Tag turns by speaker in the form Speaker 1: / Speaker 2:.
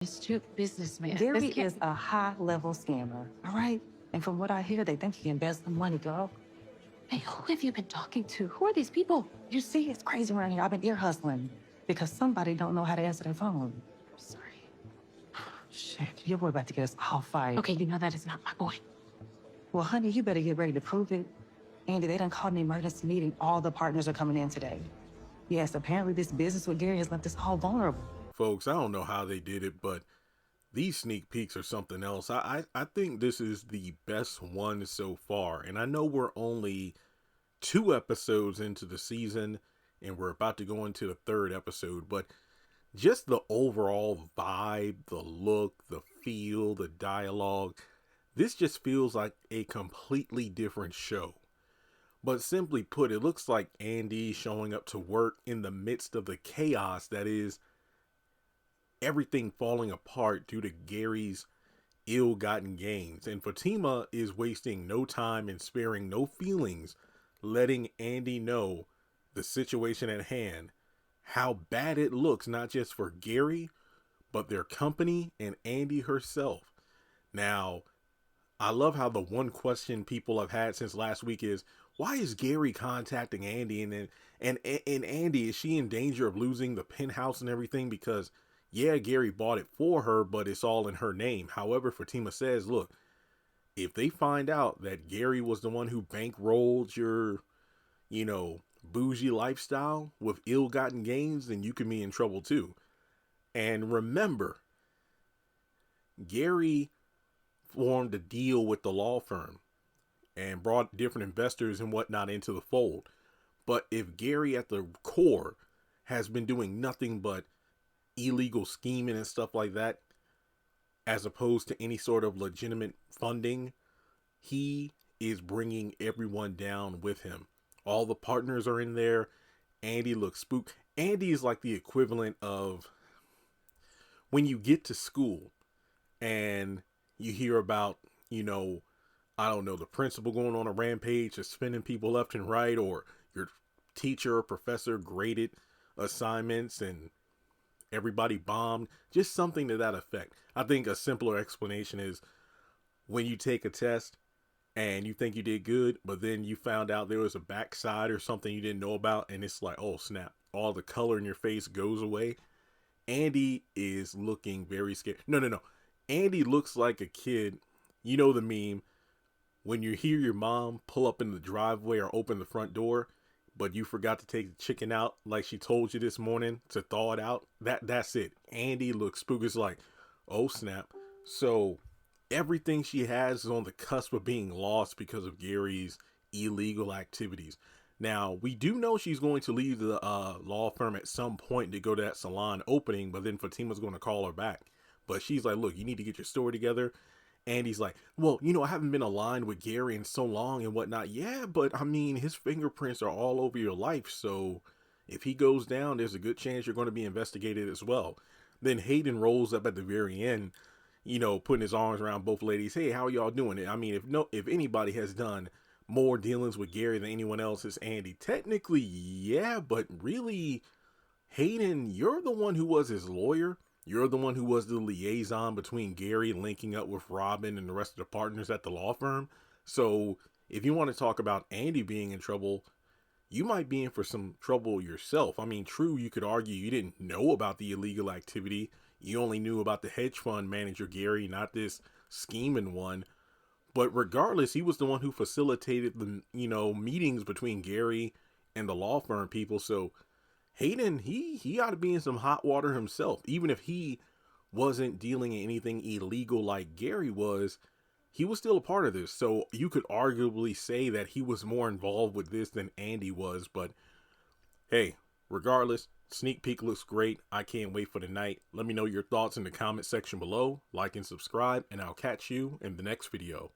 Speaker 1: astute businessman.
Speaker 2: Gary is a high-level scammer, all right? And from what I hear, they think he can invest some money, girl.
Speaker 1: Hey, who have you been talking to? Who are these people?
Speaker 2: You see, it's crazy around here. I've been ear hustling because somebody don't know how to answer their phone.
Speaker 1: Sorry.
Speaker 2: Shit, your boy about to get us all fired.
Speaker 1: Okay, you know that is not my boy.
Speaker 2: Well, honey, you better get ready to prove it. Andi, they done called an emergency meeting. All the partners are coming in today. Yes, apparently this business with Gary has left us all vulnerable.
Speaker 3: Folks, I don't know how they did it, but these sneak peeks are something else. I think this is the best one so far. And I know we're only 2 episodes into the season and we're about to go into the 3rd episode, but just the overall vibe, the look, the feel, the dialogue, this just feels like a completely different show. But simply put, it looks like Andi showing up to work in the midst of the chaos that is everything falling apart due to Gary's ill-gotten gains. And Fatima is wasting no time and sparing no feelings, letting Andi know the situation at hand, how bad it looks, not just for Gary, but their company and Andi herself. Now, I love how the one question people have had since last week is, why is Gary contacting Andi? And Andi, is she in danger of losing the penthouse and everything? Because yeah, Gary bought it for her, but it's all in her name. However, Fatima says, look, if they find out that Gary was the one who bankrolled your, bougie lifestyle with ill-gotten gains, then you can be in trouble too. And remember, Gary formed a deal with the law firm and brought different investors and whatnot into the fold. But if Gary at the core has been doing nothing but illegal scheming and stuff like that, as opposed to any sort of legitimate funding, he is bringing everyone down with him. All the partners are in there. Andi looks spooked. Andi is like the equivalent of when you get to school and you hear about, I don't know, the principal going on a rampage, suspending people left and right, or your teacher or professor graded assignments and everybody bombed, just something to that effect. I think a simpler explanation is when you take a test and you think you did good, but then you found out there was a backside or something you didn't know about, and it's like, oh snap, all the color in your face goes away. Andi is looking very scared. No. Andi looks like a kid. You know the meme when you hear your mom pull up in the driveway or open the front door, but you forgot to take the chicken out like she told you this morning to thaw it out. That's it. Andi looks spooky. It's like, oh snap. So everything she has is on the cusp of being lost because of Gary's illegal activities. Now, we do know she's going to leave the law firm at some point to go to that salon opening, but then Fatima's going to call her back. But she's like, look, you need to get your story together. And he's like, well, I haven't been aligned with Gary in so long and whatnot. Yeah, but I mean, his fingerprints are all over your life. So if he goes down, there's a good chance you're going to be investigated as well. Then Hayden rolls up at the very end, putting his arms around both ladies. Hey, how are y'all doing? I mean, if anybody has done more dealings with Gary than anyone else, it's Andi. Technically, yeah, but really, Hayden, you're the one who was his lawyer. You're the one who was the liaison between Gary linking up with Robin and the rest of the partners at the law firm. So if you want to talk about Andi being in trouble, you might be in for some trouble yourself. I mean, true, you could argue you didn't know about the illegal activity. You only knew about the hedge fund manager, Gary, not this scheming one. But regardless, he was the one who facilitated the, meetings between Gary and the law firm people. So Hayden, he ought to be in some hot water himself. Even if he wasn't dealing in anything illegal like Gary was, he was still a part of this. So you could arguably say that he was more involved with this than Andi was. But hey, regardless, sneak peek looks great. I can't wait for the night. Let me know your thoughts in the comment section below. Like and subscribe, and I'll catch you in the next video.